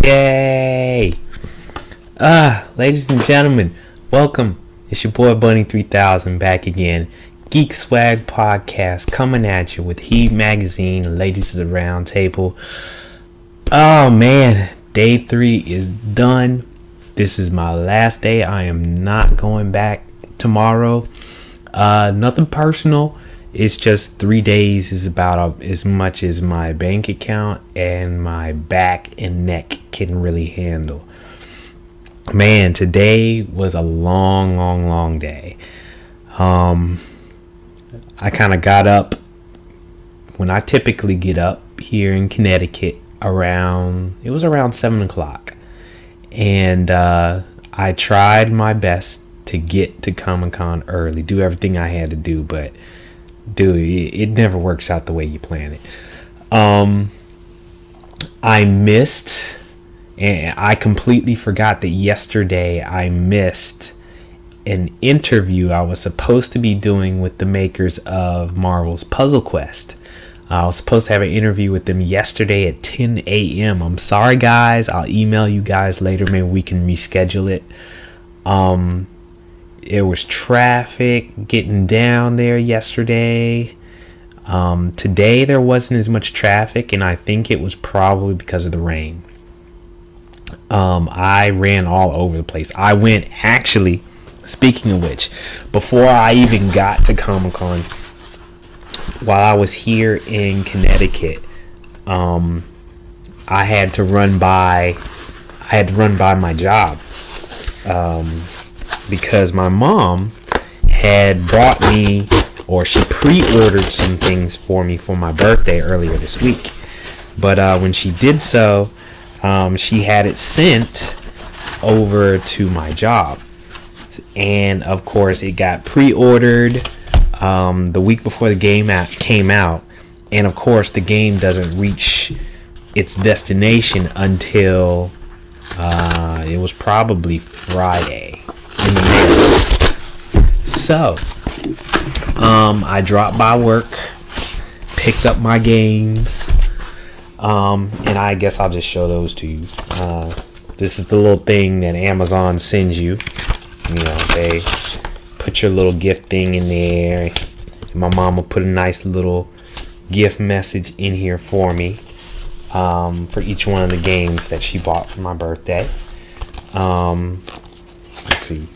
Yay! Ladies and gentlemen, welcome. It's your boy Bunneh 3000 back again. Geek Swag Podcast coming at you with Heat Magazine, Ladies of the Round Table. Oh man, day 3 is done. This is my last day. I am not going back tomorrow. Nothing personal. It's just 3 days is about as much as my bank account and my back and neck can really handle. Man, today was a long day. I kind of got up when I typically get up here in Connecticut around 7 o'clock. And I tried my best to get to Comic-Con early, do everything I had to do, but dude, it never works out the way you plan it. I missed, and I completely forgot that yesterday I missed an interview I was supposed to be doing with the makers of Marvel's Puzzle Quest. I was supposed to have an interview with them yesterday at 10 a.m. I'm sorry, guys. I'll email you guys later. Maybe we can reschedule it. It was traffic getting down there yesterday. Today there wasn't as much traffic, and I think it was probably because of the rain. I ran all over the place. I went, actually, speaking of which, before I even got to Comic-Con, while I was here in Connecticut, I had to run by my job. Because my mom had brought me, or she pre-ordered some things for me for my birthday earlier this week. But when she did so, she had it sent over to my job. And of course, it got pre-ordered the week before the game came out. And of course, the game doesn't reach its destination until it was probably Friday. In the mail. So I dropped by work, picked up my games, and I guess I'll just show those to you. This is the little thing that Amazon sends you. You know, they put your little gift thing in there, and my mom will put a nice little gift message in here for me, for each one of the games that she bought for my birthday. Let's see.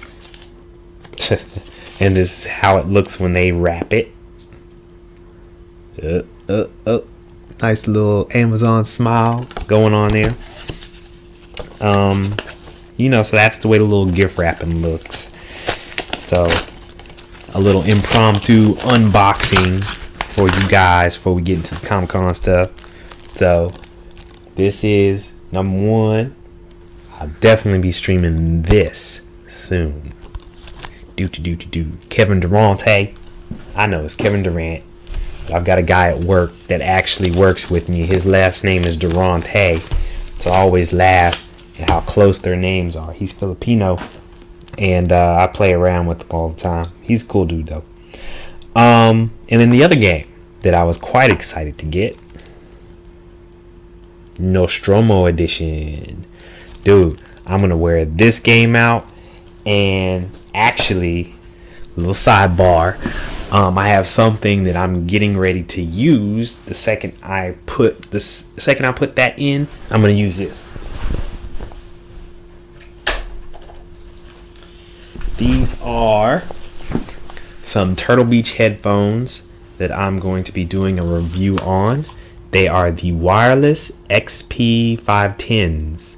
And this is how it looks when they wrap it. Nice little Amazon smile going on there. You know, so that's the way the little gift wrapping looks. So a little impromptu unboxing for you guys before we get into the Comic-Con stuff. So this is number 1. I'll definitely be streaming this soon. Kevin Durant. I know it's Kevin Durant. I've got a guy at work that actually works with me. His last name is Durante. So I always laugh at how close their names are. He's Filipino, and I play around with him all the time. He's a cool dude though. And then the other game that I was quite excited to get, Nostromo Edition. Dude, I'm gonna wear this game out. And actually, little sidebar, I have something that I'm getting ready to use. The second I put that in, I'm gonna use this. These are some Turtle Beach headphones that I'm going to be doing a review on. They are the wireless XP510s.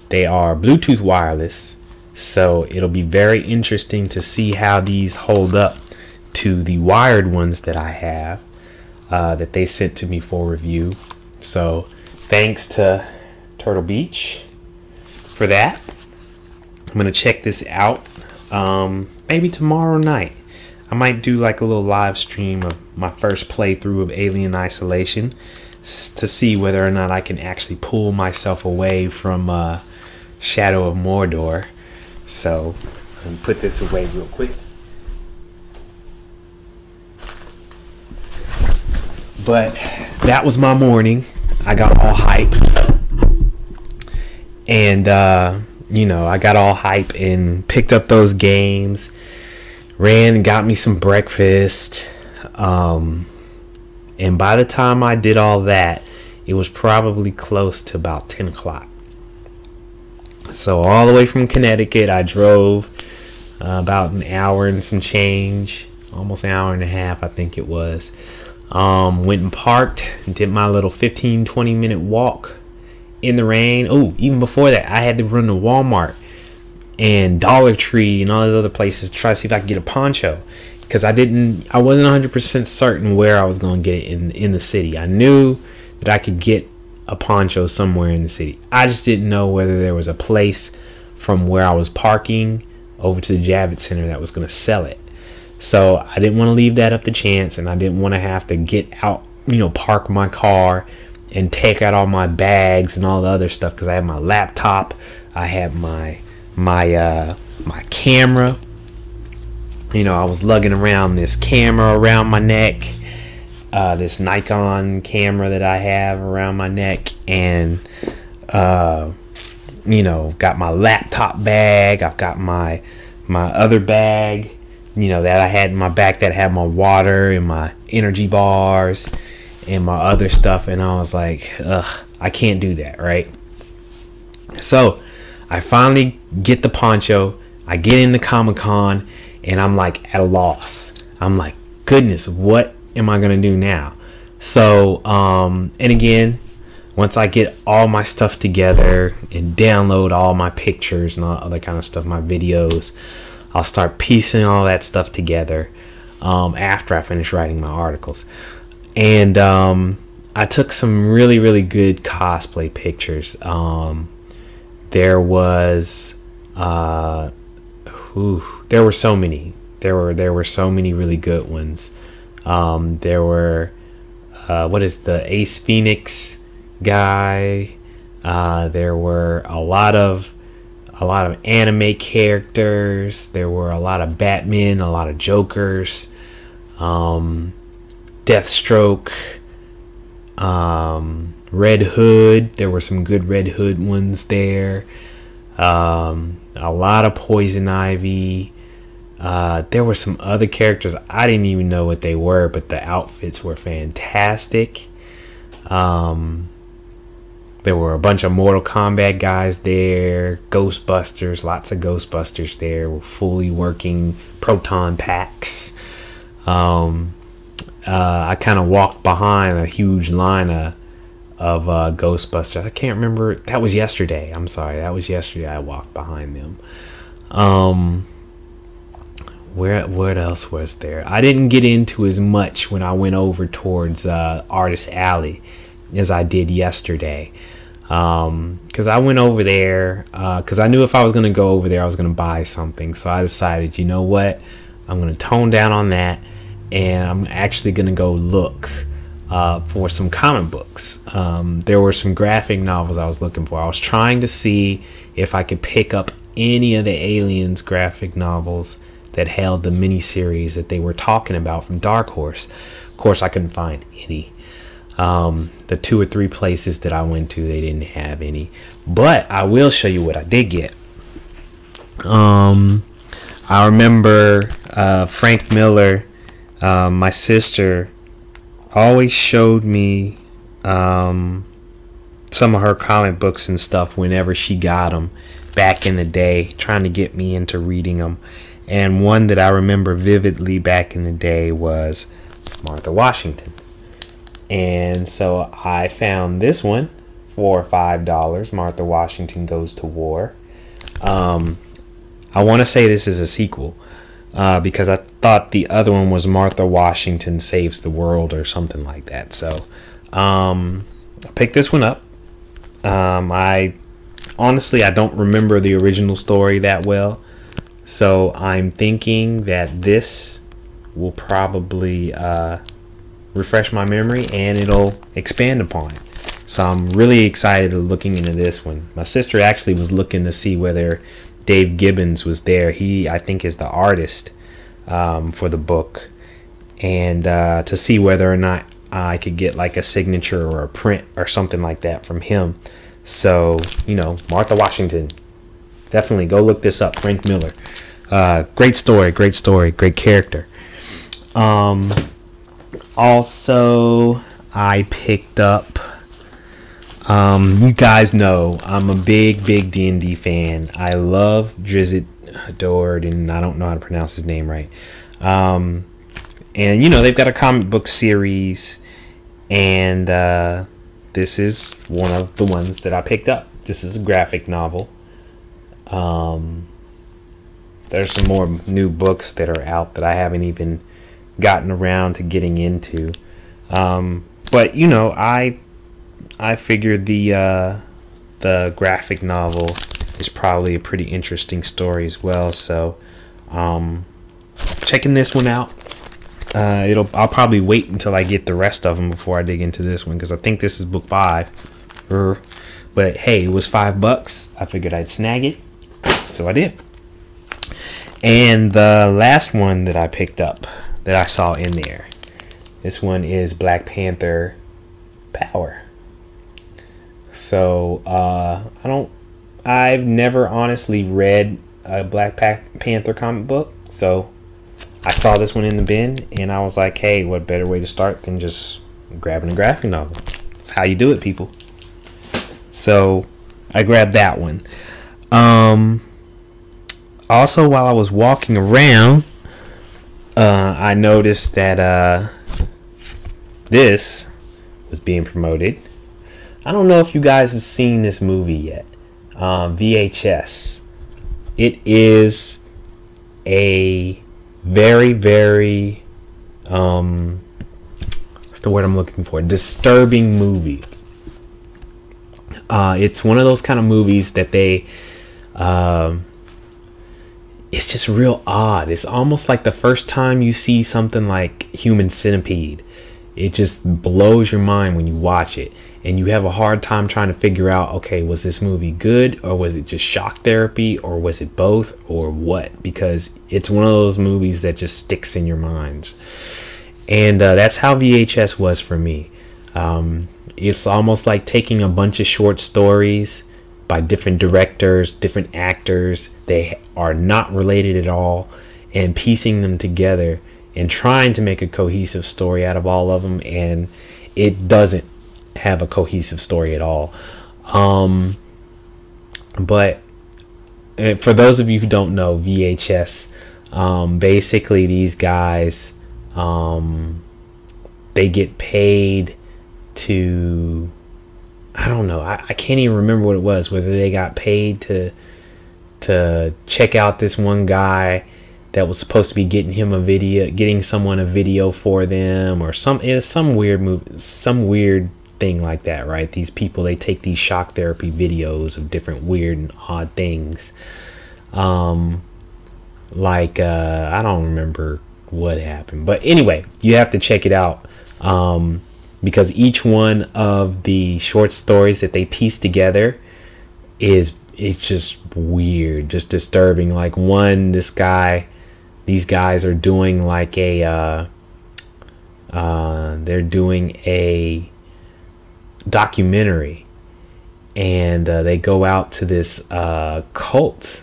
They are Bluetooth wireless, so it'll be very interesting to see how these hold up to the wired ones that I have, that they sent to me for review. So thanks to Turtle Beach for that. I'm gonna check this out maybe tomorrow night. I might do like a little live stream of my first playthrough of Alien Isolation to see whether or not I can actually pull myself away from Shadow of Mordor. So I'm gonna put this away real quick. But that was my morning. I got all hype. And, you know, I got all hype and picked up those games. Ran and got me some breakfast. And by the time I did all that, it was probably close to about 10 o'clock. So all the way from Connecticut, I drove about an hour and some change, almost an hour and a half, I think it was. Went and parked, did my little 15-20 minute walk in the rain. Oh, even before that, I had to run to Walmart and Dollar Tree and all those other places to try to see if I could get a poncho, because I wasn't 100% certain where I was going to get it in the city. I knew that I could get a poncho somewhere in the city. I just didn't know whether there was a place from where I was parking over to the Javits Center that was going to sell it. So I didn't want to leave that up to chance, and I didn't want to have to get out, you know, park my car and take out all my bags and all the other stuff, because I had my laptop, I had my camera. You know, I was lugging around this camera around my neck, this Nikon camera that I have around my neck, and you know, got my laptop bag. I've got my other bag, you know, that I had in my back that had my water and my energy bars and my other stuff. And I was like, ugh, I can't do that, right? So I finally get the poncho. I get into Comic-Con, and I'm like at a loss. I'm like, goodness, what am I gonna do now? So and again, once I get all my stuff together and download all my pictures and all other kind of stuff, my videos, I'll start piecing all that stuff together after I finish writing my articles. And I took some really, really good cosplay pictures. There was there were so many. There were so many really good ones. There were what is the Ace Phoenix guy? There were a lot of anime characters. There were a lot of Batman, a lot of Jokers, Deathstroke, Red Hood. There were some good Red Hood ones there. A lot of Poison Ivy. There were some other characters I didn't even know what they were, but the outfits were fantastic. There were a bunch of Mortal Kombat guys there, Ghostbusters, lots of Ghostbusters there, fully working proton packs. I kind of walked behind a huge line of Ghostbusters. I can't remember. That was yesterday. I'm sorry. That was yesterday I walked behind them. What else was there? I didn't get into as much when I went over towards Artist Alley as I did yesterday, because I went over there because I knew if I was going to go over there I was going to buy something. So I decided, you know what, I'm going to tone down on that, and I'm actually going to go look for some comic books. There were some graphic novels I was looking for. I was trying to see if I could pick up any of the Aliens graphic novels that held the miniseries that they were talking about from Dark Horse. Of course, I couldn't find any. The 2 or 3 places that I went to, they didn't have any. But I will show you what I did get. I remember Frank Miller, my sister, always showed me some of her comic books and stuff whenever she got them back in the day, trying to get me into reading them. And one that I remember vividly back in the day was Martha Washington. And so I found this one for $5, Martha Washington Goes to War. I want to say this is a sequel because I thought the other one was Martha Washington Saves the World or something like that. So I picked this one up. I honestly don't remember the original story that well. So I'm thinking that this will probably refresh my memory and it'll expand upon it. So I'm really excited looking into this one. My sister actually was looking to see whether Dave Gibbons was there. He, I think, is the artist for the book, and to see whether or not I could get like a signature or a print or something like that from him. So, you know, Martha Washington, definitely go look this up. Frank Miller, great story, great character. Also, I picked up, you guys know I'm a big D&D fan. I love Drizzt Do'Urden, and I don't know how to pronounce his name right. And you know, they've got a comic book series, and this is one of the ones that I picked up. This is a graphic novel. There's some more new books that are out that I haven't even gotten around to getting into. But you know, I figured the graphic novel is probably a pretty interesting story as well. So checking this one out. I'll probably wait until I get the rest of them before I dig into this one, because I think this is book 5. But hey, it was $5. I figured I'd snag it, so I did. And the last one that I picked up that I saw in there, this one is Black Panther Power. So I've never honestly read a Black Panther comic book, so I saw this one in the bin, and I was like, hey, what better way to start than just grabbing a graphic novel? That's how you do it, people. So I grabbed that one. Also, while I was walking around, I noticed that this was being promoted. I don't know if you guys have seen this movie yet. VHS. It is a very what's the word I'm looking for? Disturbing movie. It's one of those kind of movies that they it's just real odd. It's almost like the first time you see something like Human Centipede. It just blows your mind when you watch it, and you have a hard time trying to figure out, okay, was this movie good, or was it just shock therapy, or was it both, or what? Because it's one of those movies that just sticks in your minds. And that's how VHS was for me. It's almost like taking a bunch of short stories by different directors, different actors. They are not related at all, and piecing them together and trying to make a cohesive story out of all of them, and it doesn't have a cohesive story at all. But for those of you who don't know, VHS, basically these guys, they get paid to, I don't know, I can't even remember what it was, whether they got paid to check out this one guy that was supposed to be getting someone a video for them, or some weird move, some weird thing like that, right? These people, they take these shock therapy videos of different weird and odd things. I don't remember what happened, but anyway, you have to check it out, because each one of the short stories that they piece together it's just weird, just disturbing. Like one, these guys are doing like they're doing a documentary, and they go out to this cult,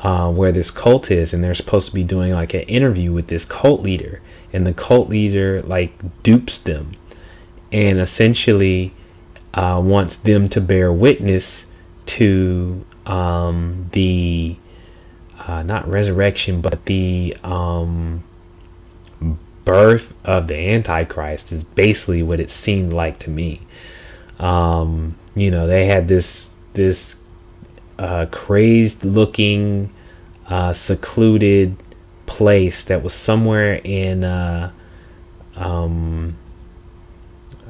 where this cult is, and they're supposed to be doing like an interview with this cult leader, and the cult leader like dupes them, and essentially wants them to bear witness to the not resurrection, but the birth of the Antichrist is basically what it seemed like to me. You know, they had this crazed looking secluded place that was somewhere in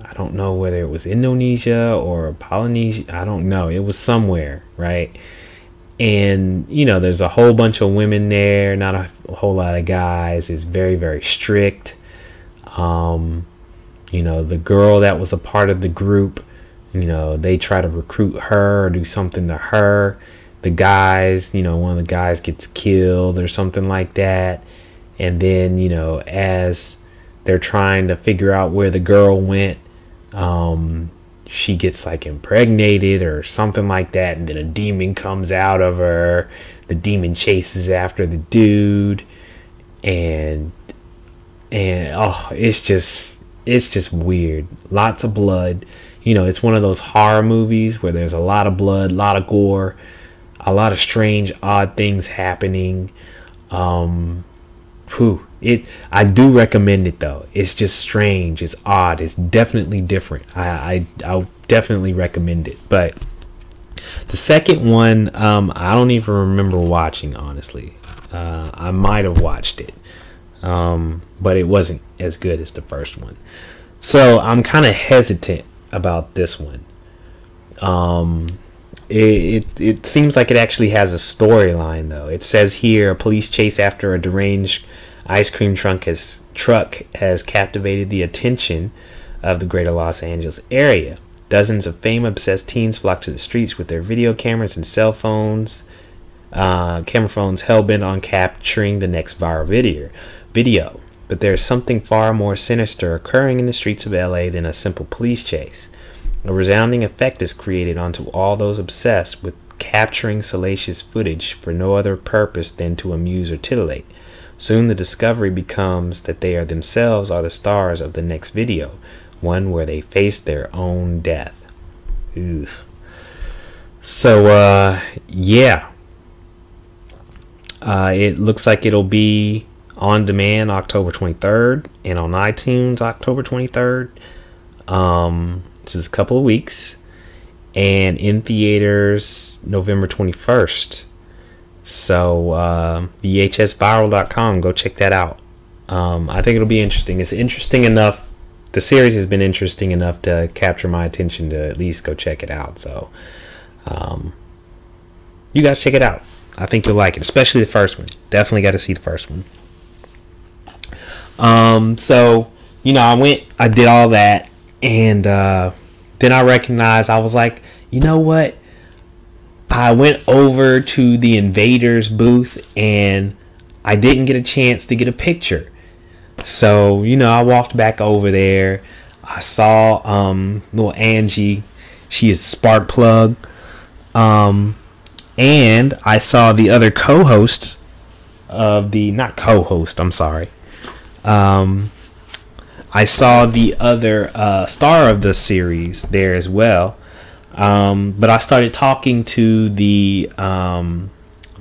I don't know whether it was Indonesia or Polynesia. I don't know. It was somewhere, right? And, you know, there's a whole bunch of women there, not a whole lot of guys. It's very, very strict. You know, the girl that was a part of the group, you know, they try to recruit her or do something to her. The guys, you know, one of the guys gets killed or something like that. And then, you know, as they're trying to figure out where the girl went. She gets like impregnated or something like that, and then a demon comes out of her. The demon chases after the dude, and oh, it's just weird. Lots of blood. You know, it's one of those horror movies where there's a lot of blood, a lot of gore, a lot of strange, odd things happening. I do recommend it though. It's just strange. It's odd. It's definitely different. I'll definitely recommend it. But the second one, I don't even remember watching, honestly. I might have watched it, but it wasn't as good as the first one. So I'm kind of hesitant about this one. It seems like it actually has a storyline though. It says here, a police chase after a deranged ice cream truck has captivated the attention of the greater Los Angeles area. Dozens of fame-obsessed teens flock to the streets with their video cameras and cell phones, camera phones, hell-bent on capturing the next viral video. But there's something far more sinister occurring in the streets of LA than a simple police chase. A resounding effect is created onto all those obsessed with capturing salacious footage for no other purpose than to amuse or titillate. Soon the discovery becomes that they are themselves are the stars of the next video, one where they face their own death. Ugh. So, yeah. It looks like it'll be on demand October 23rd and on iTunes October 23rd. This is a couple of weeks. And in theaters November 21st. So VHSviral.com, go check that out. I think it'll be interesting. It's interesting enough. The series has been interesting enough to capture my attention to at least go check it out. So you guys check it out. I think you'll like it, especially the first one. Definitely got to see the first one. So, you know, I did all that, and then I recognized, I was like, you know what? I went over to the Invaders booth and I didn't get a chance to get a picture. So, you know, I walked back over there. I saw little Angie. She is Sparkplug. And I saw the other co-hosts of the, not co-host, I'm sorry. I saw the other star of the series there as well. But I started talking to the, I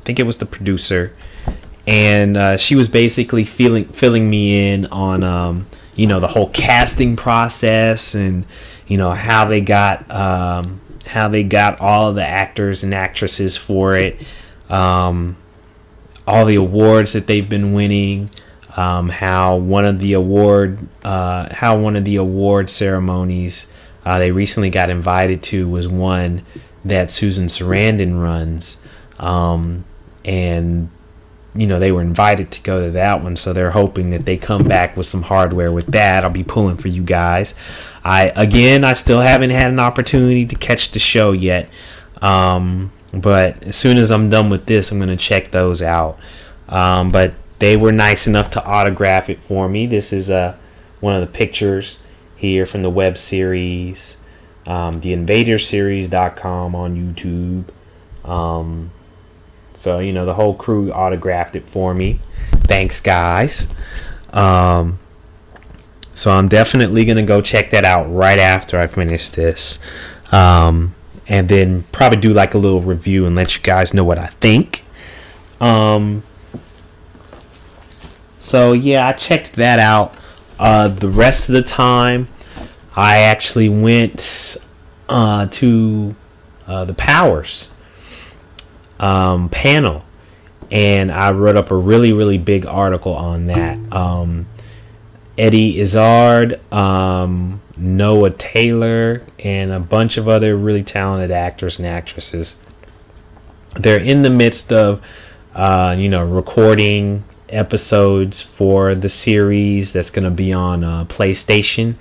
think it was the producer, and she was basically filling me in on, you know, the whole casting process, and, you know, how they got all of the actors and actresses for it, all the awards that they've been winning, how one of the award ceremonies they recently got invited to was one that Susan Sarandon runs, and you know, they were invited to go to that one, so they're hoping that they come back with some hardware with that. I'll be pulling for you guys. I still haven't had an opportunity to catch the show yet, but as soon as I'm done with this, I'm going to check those out. But they were nice enough to autograph it for me. This is one of the pictures here from the web series, theinvaderseries.com on YouTube. So, you know, the whole crew autographed it for me. Thanks, guys. So I'm definitely going to go check that out right after I finish this. And then probably do like a little review and let you guys know what I think. So, yeah, I checked that out. The rest of the time, I actually went to the Powers panel, and I wrote up a really big article on that. Eddie Izzard, Noah Taylor, and a bunch of other really talented actors and actresses. They're in the midst of you know, recording episodes for the series that's going to be on PlayStation.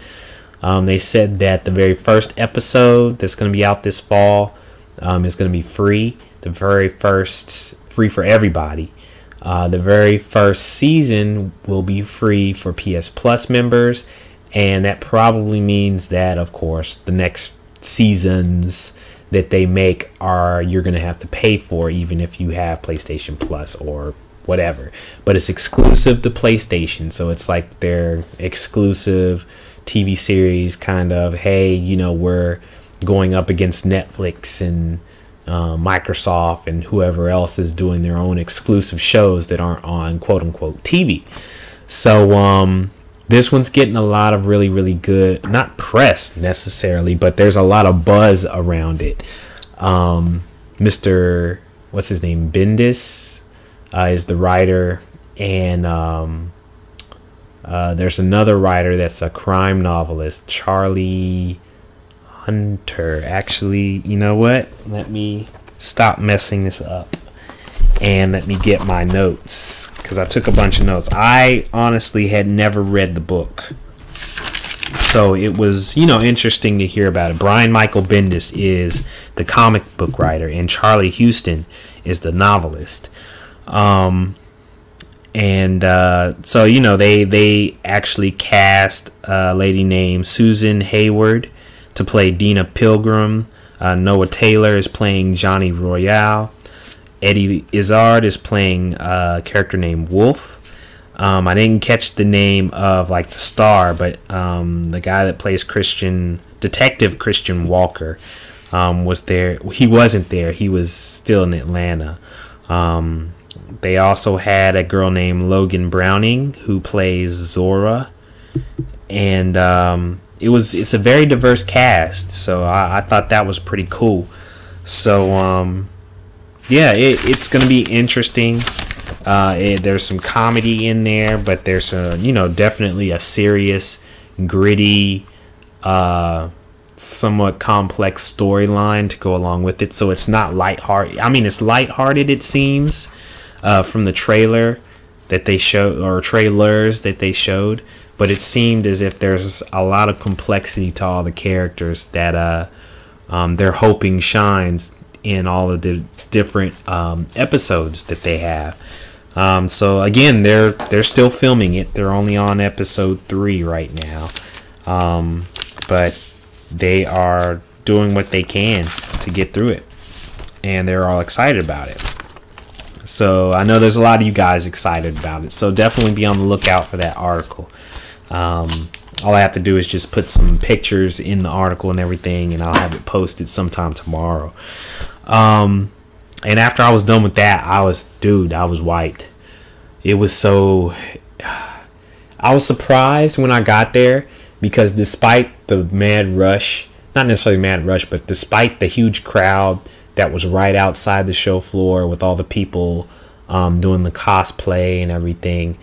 They said that the very first episode that's going to be out this fall is going to be free. The very first, free for everybody. The very first season will be free for PS Plus members, and that probably means that, of course, the next seasons that they make are you're going to have to pay for, even if you have PlayStation Plus or whatever. But it's exclusive to PlayStation, so it's like their exclusive TV series, kind of, hey, you know, we're going up against Netflix and Microsoft and whoever else is doing their own exclusive shows that aren't on quote unquote TV. So this one's getting a lot of really, really good, not press necessarily, but there's a lot of buzz around it. Mr. what's his name, Bendis is the writer, and there's another writer that's a crime novelist, Charlie Hunter. Actually, you know what? Let me stop messing this up and let me get my notes, because I took a bunch of notes. I honestly had never read the book, so it was, you know, interesting to hear about it. Brian Michael Bendis is the comic book writer, and Charlie Houston is the novelist. So, you know, they actually cast a lady named Susan Hayward to play Dina Pilgrim. Noah Taylor is playing Johnny Royale. Eddie Izzard is playing a character named Wolf. I didn't catch the name of like the star, but the guy that plays Detective Christian Walker was there. He wasn't there. He was still in Atlanta. They also had a girl named Logan Browning who plays Zora, and it's a very diverse cast, so I thought that was pretty cool. So yeah, it's gonna be interesting. There's some comedy in there, but there's definitely a serious, gritty, somewhat complex storyline to go along with it. So it's not lighthearted. I mean, it's lighthearted, it seems, from the trailer that they showed, or trailers that they showed, but it seemed as if there's a lot of complexity to all the characters that they're hoping shines in all of the different episodes that they have. So again, they're still filming it. They're only on episode 3 right now, but they are doing what they can to get through it, and they're all excited about it. So I know there's a lot of you guys excited about it, so definitely be on the lookout for that article. All I have to do is just put some pictures in the article and everything, and I'll have it posted sometime tomorrow. And after I was done with that, I was wiped. It was so, I was surprised when I got there, because despite the mad rush, not necessarily mad rush, but despite the huge crowd that was right outside the show floor with all the people doing the cosplay and everything,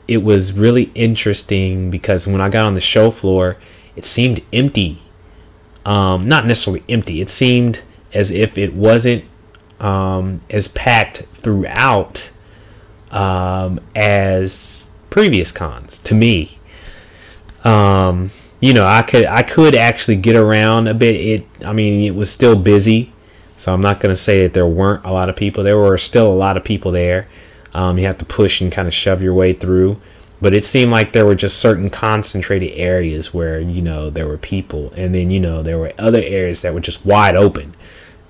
it was really interesting, because when I got on the show floor, it seemed empty. Not necessarily empty. It seemed as if it wasn't as packed throughout as previous cons to me. I could actually get around a bit. It was still busy, so I'm not going to say that there weren't a lot of people. There were still a lot of people there. You have to push and kind of shove your way through, but it seemed like there were just certain concentrated areas where there were people, and then there were other areas that were just wide open.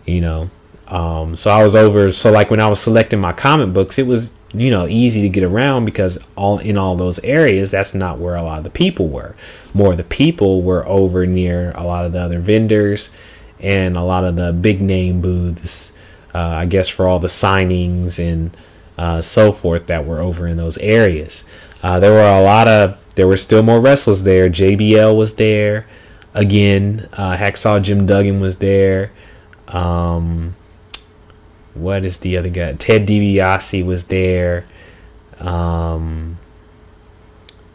So I was over. So like when I was selecting my comic books, it was easy to get around, because in all those areas, that's not where a lot of the people were. More of the people were over near a lot of the other vendors and a lot of the big name booths, I guess, for all the signings and so forth that were over in those areas. There were still more wrestlers there. JBL was there again. Hacksaw Jim Duggan was there. What is the other guy? Ted DiBiase was there.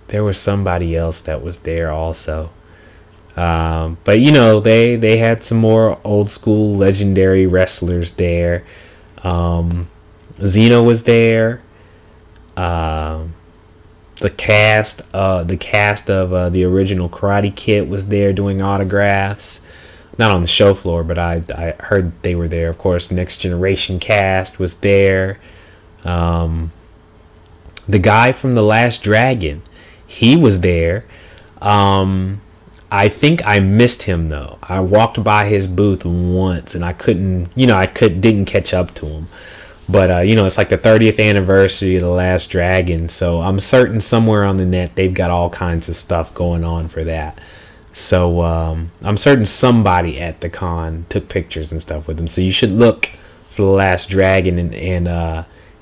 There was somebody else that was there also. But they had some more old school legendary wrestlers there. Xena was there. The cast of the original Karate Kid was there doing autographs. Not on the show floor, but I heard they were there. Of course, Next Generation cast was there. The guy from The Last Dragon, he was there. I think I missed him though. I walked by his booth once and I didn't catch up to him. But it's like the 30th anniversary of The Last Dragon, so I'm certain somewhere on the net they've got all kinds of stuff going on for that. So I'm certain somebody at the con took pictures and stuff with him. So you should look for The Last Dragon and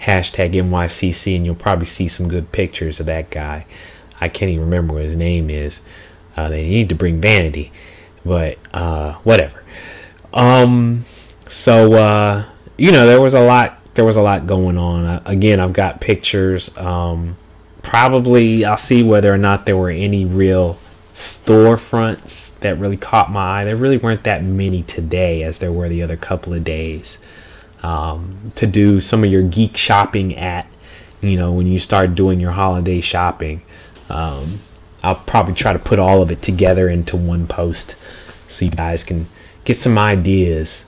hashtag NYCC, and you'll probably see some good pictures of that guy. I can't even remember what his name is. They need to bring Vanity, but whatever. There was a lot. There was a lot going on. Again, I've got pictures. Probably I'll see whether or not there were any real storefronts that really caught my eye. There really weren't that many today as there were the other couple of days. To do some of your geek shopping at, when you start doing your holiday shopping. I'll probably try to put all of it together into one post so you guys can get some ideas.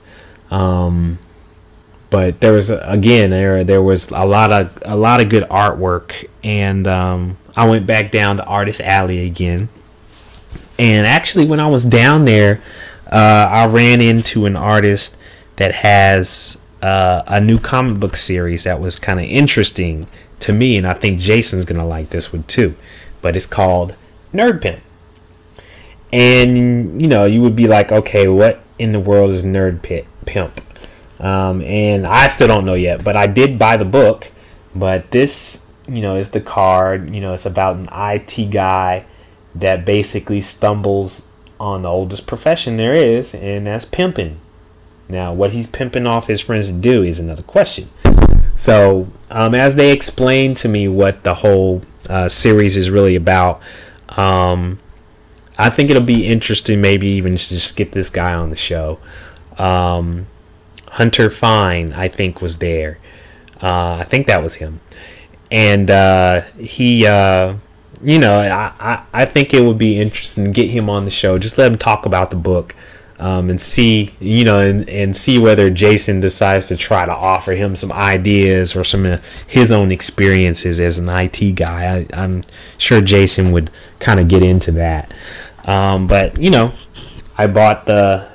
But there was there was a lot of good artwork, and I went back down to Artist Alley again. And actually, when I was down there, I ran into an artist that has a new comic book series that was kind of interesting to me, and I think Jason's gonna like this one too. But it's called Nerd Pimp, and you would be like, okay, what in the world is Nerd Pimp? And I still don't know yet, but I did buy the book. But this, is the card. It's about an IT guy that basically stumbles on the oldest profession there is, and that's pimping. Now, what he's pimping off his friends to do is another question. So, as they explain to me what the whole series is really about, I think it'll be interesting. Maybe even just get this guy on the show. Hunter Fine, I think, was there. I think that was him. And he, I think it would be interesting to get him on the show. Just let him talk about the book, and see, and see whether Jason decides to try to offer him some ideas or some of his own experiences as an IT guy. I'm sure Jason would kind of get into that. But I bought the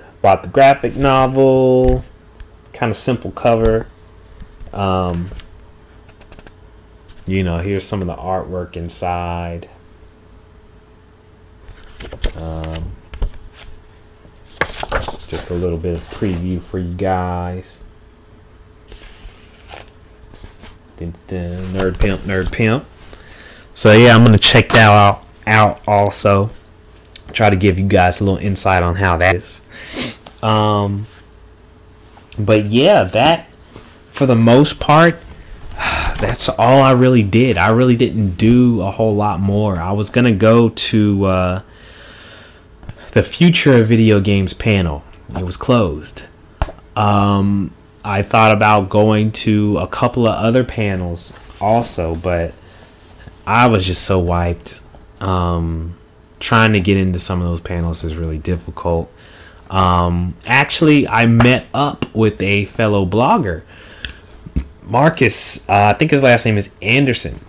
graphic novel. Kind of simple cover. Here's some of the artwork inside. Just a little bit of preview for you guys. Nerd Pimp. So yeah, I'm gonna check that out also. Try to give you guys a little insight on how that is. But yeah, that, for the most part, that's all I really did. I really didn't do a whole lot more. I was going to go to the Future of Video Games panel. It was closed. I thought about going to a couple of other panels also, but I was just so wiped. Trying to get into some of those panels is really difficult. Actually, I met up with a fellow blogger, Marcus. I think his last name is Anderson.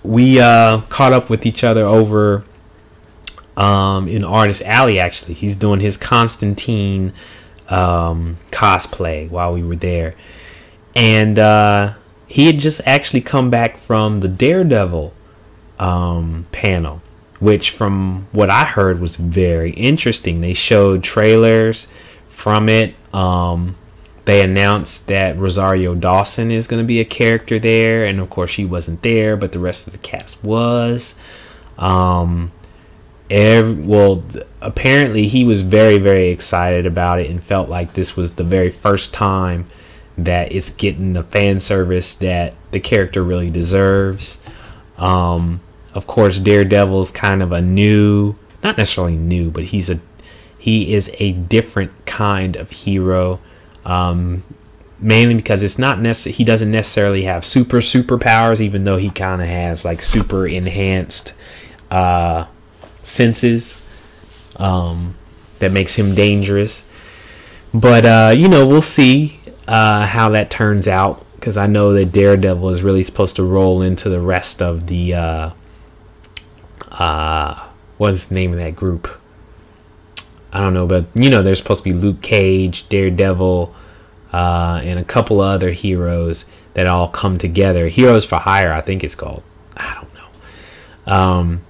We caught up with each other over in Artist Alley. Actually, he's doing his Constantine cosplay while we were there, and he had just actually come back from the Daredevil panel, which from what I heard was very interesting. They showed trailers from it. They announced that Rosario Dawson is going to be a character there, and of course she wasn't there, but the rest of the cast was. Apparently he was very, very excited about it and felt like this was the very first time that it's getting the fan service that the character really deserves. Of course, Daredevil's kind of a not necessarily new, but he is a different kind of hero. Mainly because it's not he doesn't necessarily have superpowers, even though he kind of has like super enhanced senses that makes him dangerous. But we'll see how that turns out, because I know that Daredevil is really supposed to roll into the rest of the what's the name of that group? I don't know, but you know, there's supposed to be Luke Cage, Daredevil, and a couple of other heroes that all come together. Heroes for Hire, I think it's called. I don't know.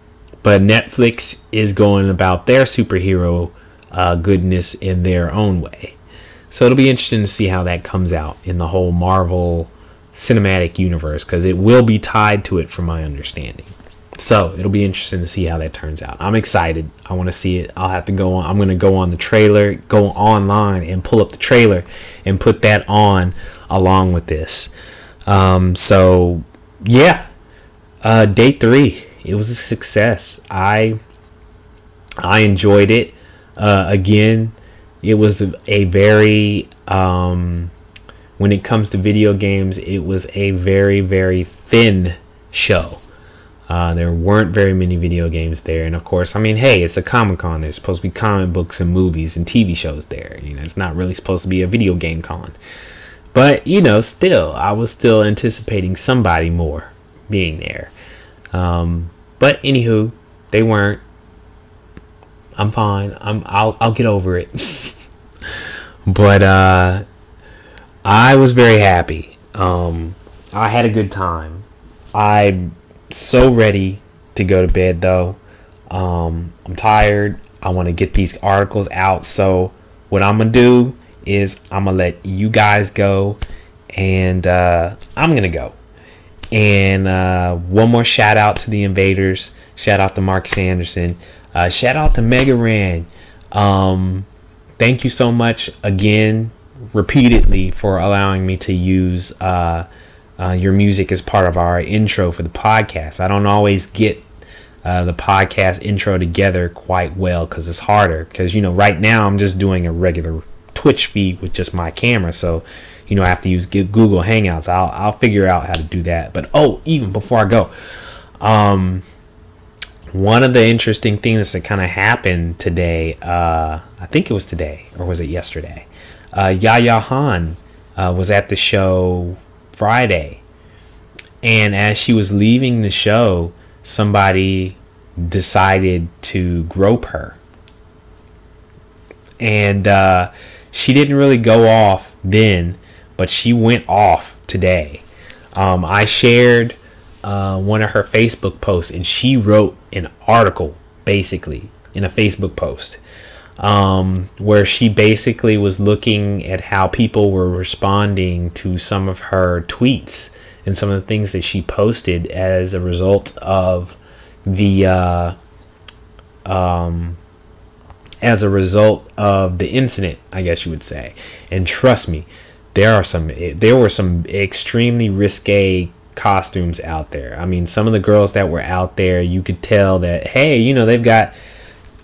But Netflix is going about their superhero goodness in their own way. So it'll be interesting to see how that comes out in the whole Marvel cinematic universe, because it will be tied to it from my understanding. So it'll be interesting to see how that turns out. I'm excited. I want to see it. I'll have to go on. I'm going to go on the trailer, go online and pull up the trailer and put that on along with this. So yeah, day 3, it was a success. I enjoyed it. Again, it was a very, when it comes to video games, it was a very, very thin show. There weren't very many video games there. And of course, I mean, hey, it's a Comic-Con. There's supposed to be comic books and movies and TV shows there. You know, it's not really supposed to be a video game con. But, you know, still, I was still anticipating somebody more being there. But anywho, they weren't. I'm fine. I'll get over it. But I was very happy. I had a good time. I'm so ready to go to bed though. I'm tired. I want to get these articles out. So what I'm gonna do is I'm gonna let you guys go, and I'm gonna go. And one more shout out to the invaders. Shout out to Mark Sanderson. Shout out to Mega Ran. Thank you so much again, repeatedly, for allowing me to use your music as part of our intro for the podcast. I don't always get the podcast intro together quite well, because it's harder. Because, you know, right now I'm just doing a regular Twitch feed with just my camera. So, you know, I have to use Google Hangouts. I'll figure out how to do that. But, oh, even before I go, one of the interesting things that kind of happened today, I think it was today, or was it yesterday? Yaya Han was at the show Friday, and as she was leaving the show, somebody decided to grope her, and she didn't really go off then, but she went off today. I shared one of her Facebook posts, and she wrote an article basically in a Facebook post, where she basically was looking at how people were responding to some of her tweets and some of the things that she posted as a result of the incident, I guess you would say. And trust me, there were some extremely risque costumes out there. I mean, some of the girls that were out there, you could tell that, hey, you know, they've got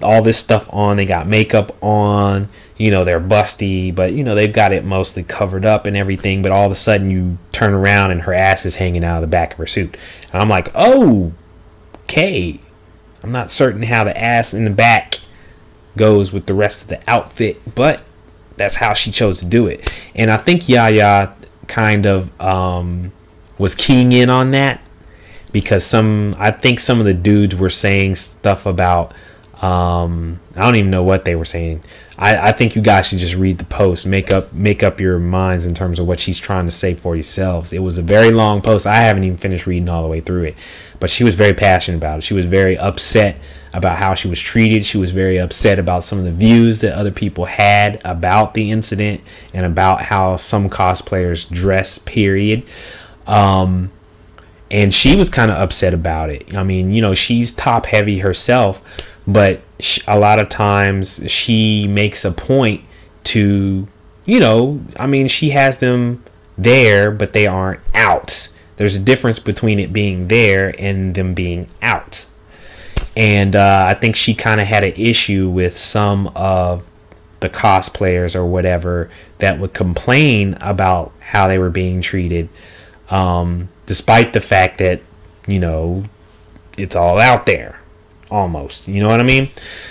all this stuff on, they got makeup on, you know, they're busty, but you know, they've got it mostly covered up and everything. But all of a sudden you turn around and her ass is hanging out of the back of her suit, and I'm like, oh, okay, I'm not certain how the ass in the back goes with the rest of the outfit, but that's how she chose to do it. And I think Yaya kind of was keying in on that, because I think some of the dudes were saying stuff about, I don't even know what they were saying. I think you guys should just read the post, make up your minds in terms of what she's trying to say for yourselves. It was a very long post. I haven't even finished reading all the way through it, but she was very passionate about it. She was very upset about how she was treated. She was very upset about some of the views that other people had about the incident and about how some cosplayers dress, period. And she was kind of upset about it. I mean, you know, she's top heavy herself, but a lot of times she makes a point to, you know, I mean, she has them there, but they aren't out. There's a difference between it being there and them being out. And I think she kind of had an issue with some of the cosplayers or whatever that would complain about how they were being treated, despite the fact that, you know, it's all out there almost, you know what I mean?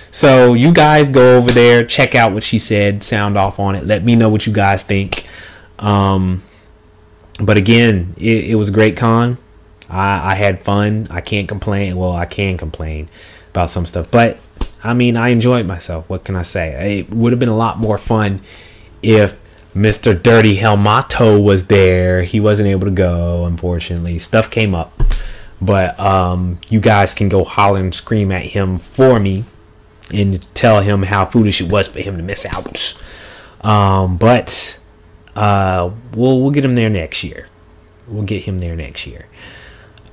So you guys go over there, check out what she said, sound off on it, let me know what you guys think. But again, it was a great con. I had fun. I can't complain. Well, I can complain about some stuff, but I mean, I enjoyed myself. What can I say? It would have been a lot more fun if Mr. Dirty Helmato was there. He wasn't able to go, unfortunately. Stuff came up. But you guys can go holler and scream at him for me and tell him how foolish it was for him to miss out. But we'll get him there next year. We'll get him there next year.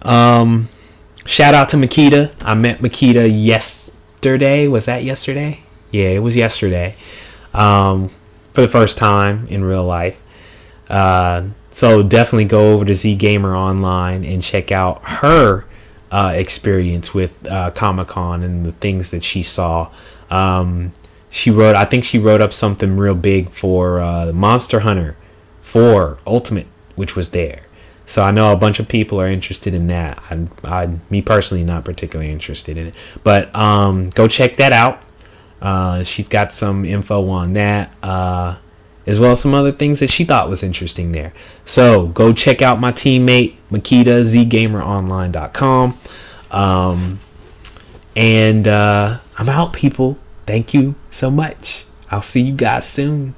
Shout out to Makita. I met Makita yesterday. Was that yesterday? Yeah, it was yesterday. For the first time in real life. So definitely go over to Z Gamer Online and check out her experience with Comic-Con and the things that she saw. I think she wrote up something real big for Monster Hunter 4 Ultimate, which was there. So I know a bunch of people are interested in that. Me personally, not particularly interested in it, but go check that out. She's got some info on that, as well as some other things that she thought was interesting there. So go check out my teammate Makita, zgameronline.com. And I'm out, people. Thank you so much. I'll see you guys soon.